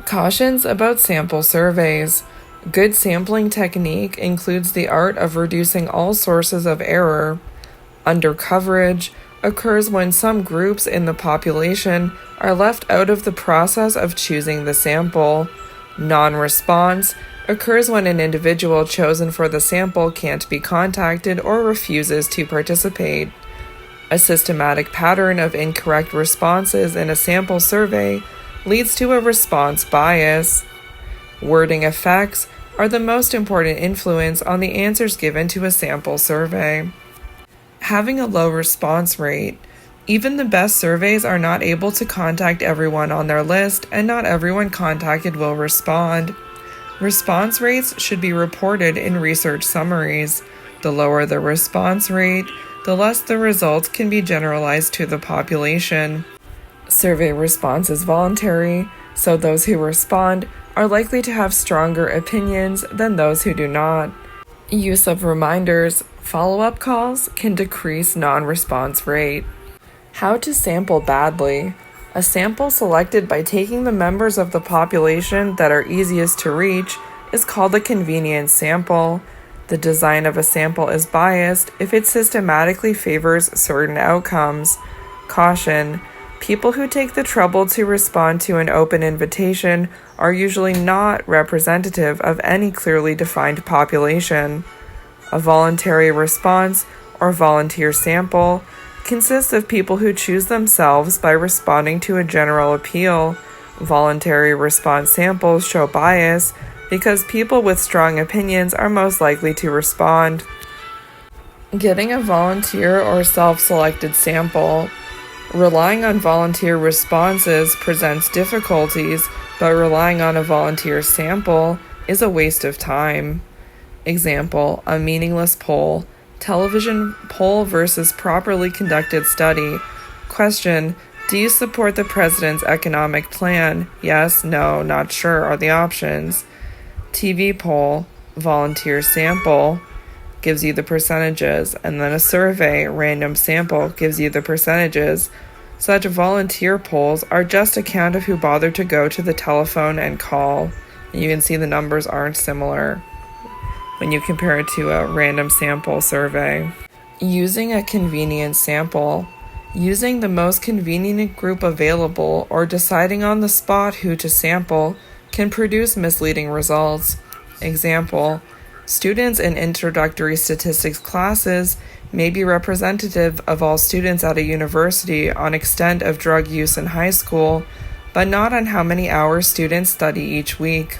Cautions about sample surveys. Good sampling technique includes the art of reducing all sources of error. Undercoverage occurs when some groups in the population are left out of the process of choosing the sample. Non-response occurs when an individual chosen for the sample can't be contacted or refuses to participate. A systematic pattern of incorrect responses in a sample survey leads to a response bias. Wording effects are the most important influence on the answers given to a sample survey. Having a low response rate. Even the best surveys are not able to contact everyone on their list, and not everyone contacted will respond. Response rates should be reported in research summaries. The lower the response rate, the less the results can be generalized to the population. Survey response is voluntary, so those who respond are likely to have stronger opinions than those who do not. Use of reminders, follow-up calls can decrease non-response rate. How to sample badly. A sample selected by taking the members of the population that are easiest to reach is called a convenience sample. The design of a sample is biased if it systematically favors certain outcomes. Caution: people who take the trouble to respond to an open invitation are usually not representative of any clearly defined population. A voluntary response, or volunteer sample, consists of people who choose themselves by responding to a general appeal. Voluntary response samples show bias because people with strong opinions are most likely to respond. Getting a volunteer or self-selected sample. Relying on volunteer responses presents difficulties, but relying on a volunteer sample is a waste of time. Example, a meaningless poll. Television poll versus properly conducted study. Question: do you support the president's economic plan? Yes, no, not sure are the options. TV poll, volunteer sample, gives you the percentages, and then a survey, random sample, gives you the percentages. Such volunteer polls are just a count of who bothered to go to the telephone and call. And you can see the numbers aren't similar when you compare it to a random sample survey. Using a convenient sample. Using the most convenient group available or deciding on the spot who to sample can produce misleading results. Example, students in introductory statistics classes may be representative of all students at a university on extent of drug use in high school, but not on how many hours students study each week.